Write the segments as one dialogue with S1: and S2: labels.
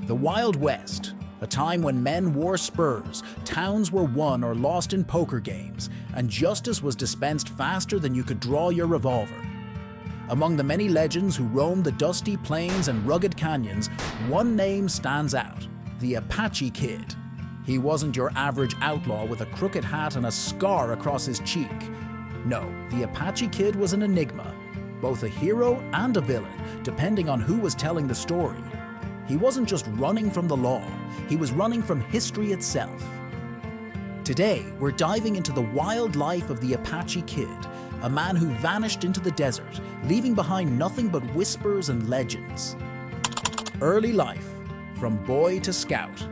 S1: The Wild West, a time when men wore spurs, towns were won or lost in poker games, and justice was dispensed faster than you could draw your revolver. Among the many legends who roamed the dusty plains and rugged canyons, one name stands out: the Apache Kid. He wasn't your average outlaw with a crooked hat and a scar across his cheek. No, the Apache Kid was an enigma, both a hero and a villain, depending on who was telling the story. He wasn't just running from the law, he was running from history itself. Today, we're diving into the wild life of the Apache Kid, a man who vanished into the desert, leaving behind nothing but whispers and legends. Early life, from boy to scout.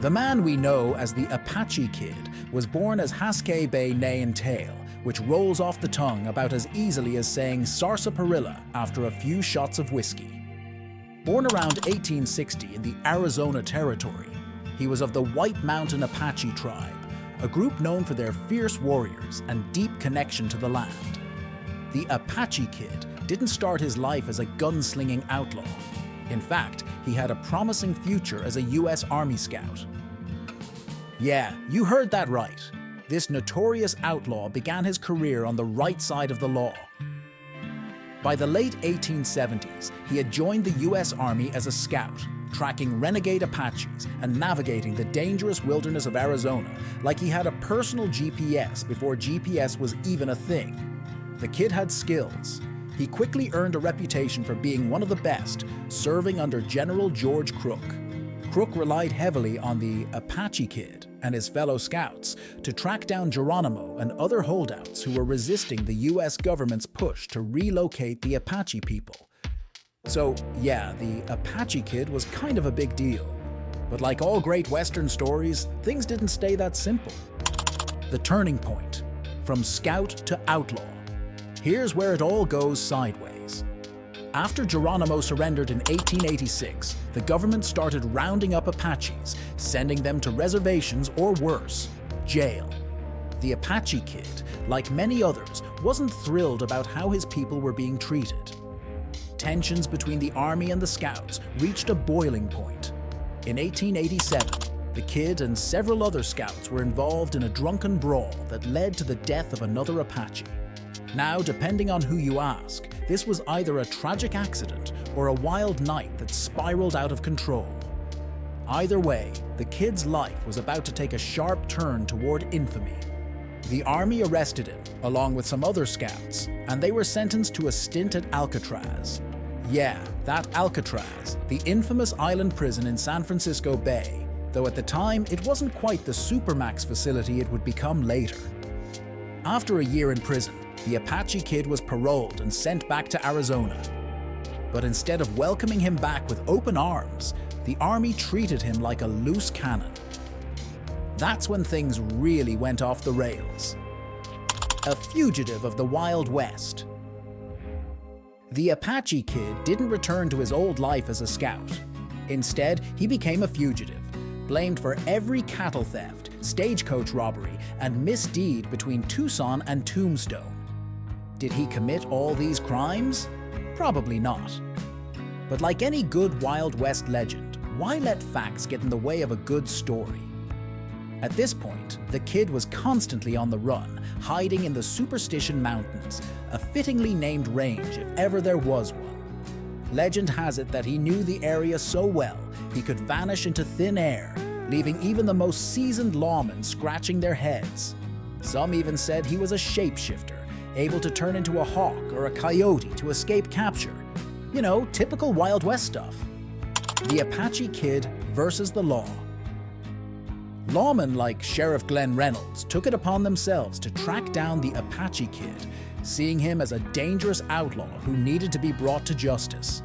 S1: The man we know as the Apache Kid was born as Haskay-bay-nay-ntayl, which rolls off the tongue about as easily as saying sarsaparilla after a few shots of whiskey. Born around 1860 in the Arizona Territory, he was of the White Mountain Apache tribe, a group known for their fierce warriors and deep connection to the land. The Apache Kid didn't start his life as a gunslinging outlaw. In fact, he had a promising future as a US Army scout. Yeah, you heard that right. This notorious outlaw began his career on the right side of the law. By the late 1870s, he had joined the US Army as a scout, tracking renegade Apaches and navigating the dangerous wilderness of Arizona like he had a personal GPS before GPS was even a thing. The kid had skills. He quickly earned a reputation for being one of the best, serving under General George Crook. Crook relied heavily on the Apache Kid and his fellow scouts to track down Geronimo and other holdouts who were resisting the US government's push to relocate the Apache people. So yeah, the Apache Kid was kind of a big deal. But like all great Western stories, things didn't stay that simple. The turning point, from scout to outlaw. Here's where it all goes sideways. After Geronimo surrendered in 1886, the government started rounding up Apaches, sending them to reservations or worse, jail. The Apache Kid, like many others, wasn't thrilled about how his people were being treated. Tensions between the army and the scouts reached a boiling point. In 1887, the Kid and several other scouts were involved in a drunken brawl that led to the death of another Apache. Now, depending on who you ask, this was either a tragic accident or a wild night that spiraled out of control. Either way, the Kid's life was about to take a sharp turn toward infamy. The army arrested him, along with some other scouts, and they were sentenced to a stint at Alcatraz. Yeah, that Alcatraz, the infamous island prison in San Francisco Bay, though at the time it wasn't quite the supermax facility it would become later. After a year in prison, the Apache Kid was paroled and sent back to Arizona. But instead of welcoming him back with open arms, the army treated him like a loose cannon. That's when things really went off the rails. A fugitive of the Wild West. The Apache Kid didn't return to his old life as a scout. Instead, he became a fugitive, blamed for every cattle theft, stagecoach robbery, and misdeed between Tucson and Tombstone. Did he commit all these crimes? Probably not. But like any good Wild West legend, why let facts get in the way of a good story? At this point, the Kid was constantly on the run, hiding in the Superstition Mountains, a fittingly named range if ever there was one. Legend has it that he knew the area so well, he could vanish into thin air, leaving even the most seasoned lawmen scratching their heads. Some even said he was a shapeshifter, able to turn into a hawk or a coyote to escape capture. You know, typical Wild West stuff. The Apache Kid versus the law. Lawmen like Sheriff Glenn Reynolds took it upon themselves to track down the Apache Kid, seeing him as a dangerous outlaw who needed to be brought to justice.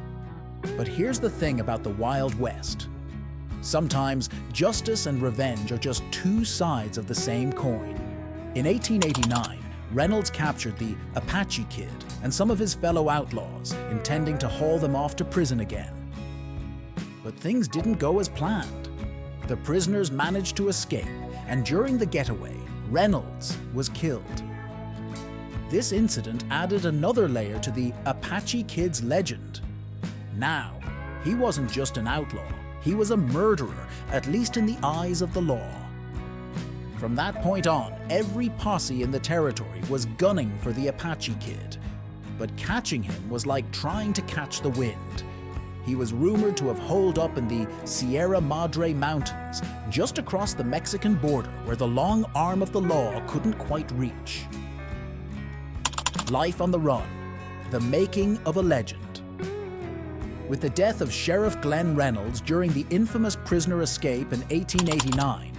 S1: But here's the thing about the Wild West. Sometimes justice and revenge are just two sides of the same coin. In 1889, Reynolds captured the Apache Kid and some of his fellow outlaws, intending to haul them off to prison again. But things didn't go as planned. The prisoners managed to escape, and during the getaway, Reynolds was killed. This incident added another layer to the Apache Kid's legend. Now, he wasn't just an outlaw, He was a murderer, at least in the eyes of the law. From that point on, every posse in the territory was gunning for the Apache Kid. But catching him was like trying to catch the wind. He was rumored to have holed up in the Sierra Madre Mountains, just across the Mexican border where the long arm of the law couldn't quite reach. Life on the run, the making of a legend. With the death of Sheriff Glenn Reynolds during the infamous prisoner escape in 1889,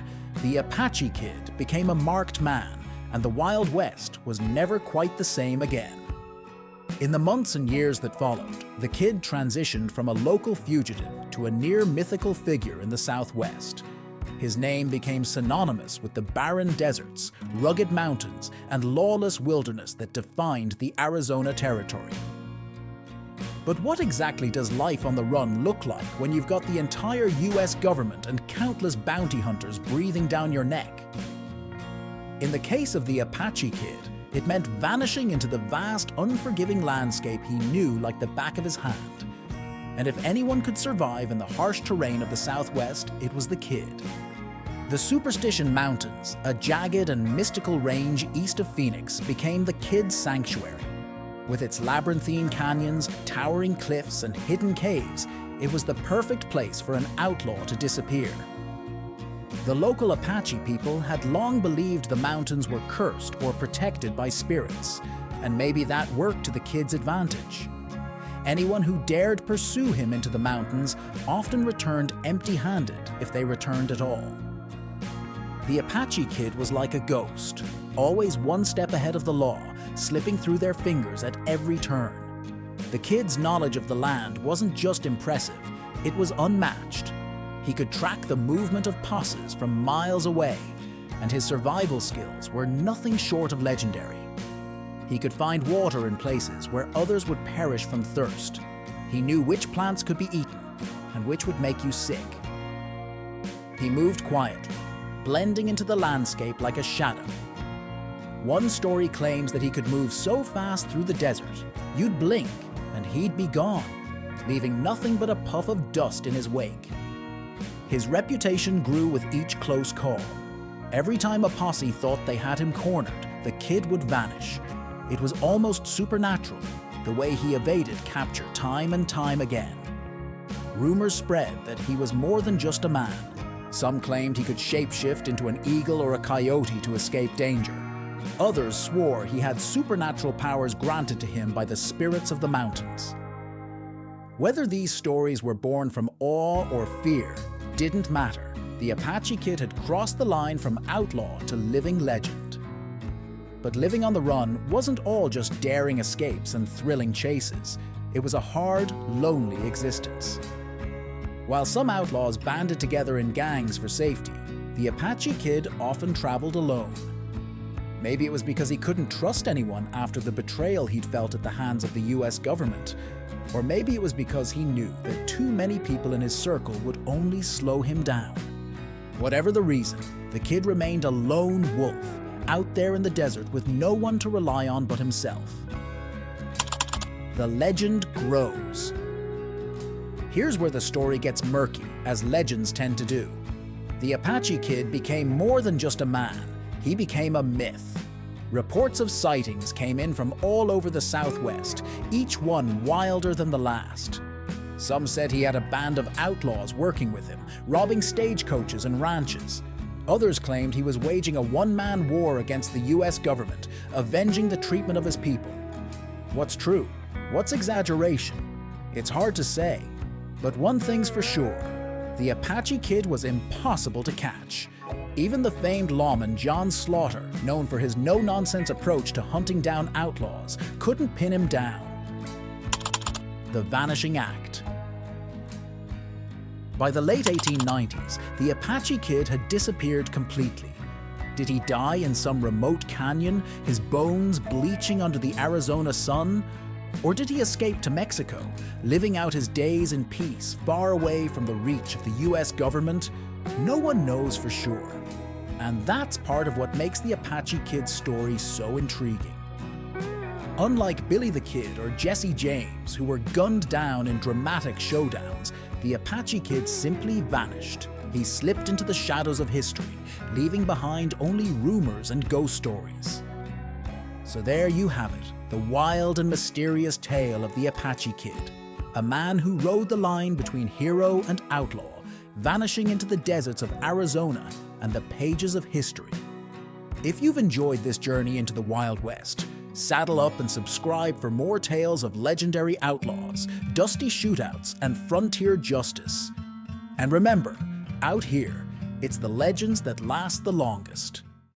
S1: the Apache Kid became a marked man, and the Wild West was never quite the same again. In the months and years that followed, the Kid transitioned from a local fugitive to a near-mythical figure in the Southwest. His name became synonymous with the barren deserts, rugged mountains, and lawless wilderness that defined the Arizona territory. But what exactly does life on the run look like when you've got the entire US government and countless bounty hunters breathing down your neck? In the case of the Apache Kid, it meant vanishing into the vast, unforgiving landscape he knew like the back of his hand. And if anyone could survive in the harsh terrain of the Southwest, it was the Kid. The Superstition Mountains, a jagged and mystical range east of Phoenix, became the Kid's sanctuary. With its labyrinthine canyons, towering cliffs, and hidden caves, it was the perfect place for an outlaw to disappear. The local Apache people had long believed the mountains were cursed or protected by spirits, and maybe that worked to the Kid's advantage. Anyone who dared pursue him into the mountains often returned empty-handed if they returned at all. The Apache Kid was like a ghost, always one step ahead of the law, slipping through their fingers at every turn. The Kid's knowledge of the land wasn't just impressive, it was unmatched. He could track the movement of posses from miles away, and his survival skills were nothing short of legendary. He could find water in places where others would perish from thirst. He knew which plants could be eaten and which would make you sick. He moved quietly, blending into the landscape like a shadow. One story claims that he could move so fast through the desert, you'd blink and he'd be gone, leaving nothing but a puff of dust in his wake. His reputation grew with each close call. Every time a posse thought they had him cornered, the Kid would vanish. It was almost supernatural, the way he evaded capture time and time again. Rumors spread that he was more than just a man. Some claimed he could shapeshift into an eagle or a coyote to escape danger. Others swore he had supernatural powers granted to him by the spirits of the mountains. Whether these stories were born from awe or fear didn't matter. The Apache Kid had crossed the line from outlaw to living legend. But living on the run wasn't all just daring escapes and thrilling chases. It was a hard, lonely existence. While some outlaws banded together in gangs for safety, the Apache Kid often traveled alone. Maybe it was because he couldn't trust anyone after the betrayal he'd felt at the hands of the US government. Or maybe it was because he knew that too many people in his circle would only slow him down. Whatever the reason, the Kid remained a lone wolf, out there in the desert with no one to rely on but himself. The legend grows. Here's where the story gets murky, as legends tend to do. The Apache Kid became more than just a man, he became a myth. Reports of sightings came in from all over the Southwest, each one wilder than the last. Some said he had a band of outlaws working with him, robbing stagecoaches and ranches. Others claimed he was waging a one-man war against the US government, avenging the treatment of his people. What's true? What's exaggeration? It's hard to say. But one thing's for sure, the Apache Kid was impossible to catch. Even the famed lawman John Slaughter, known for his no-nonsense approach to hunting down outlaws, couldn't pin him down. The Vanishing Act. By the late 1890s, the Apache Kid had disappeared completely. Did he die in some remote canyon, his bones bleaching under the Arizona sun? Or did he escape to Mexico, living out his days in peace, far away from the reach of the US government? No one knows for sure. And that's part of what makes the Apache Kid's story so intriguing. Unlike Billy the Kid or Jesse James, who were gunned down in dramatic showdowns, the Apache Kid simply vanished. He slipped into the shadows of history, leaving behind only rumors and ghost stories. So there you have it, the wild and mysterious tale of the Apache Kid, a man who rode the line between hero and outlaw, vanishing into the deserts of Arizona and the pages of history. If you've enjoyed this journey into the Wild West, saddle up and subscribe for more tales of legendary outlaws, dusty shootouts, and frontier justice. And remember, out here, it's the legends that last the longest.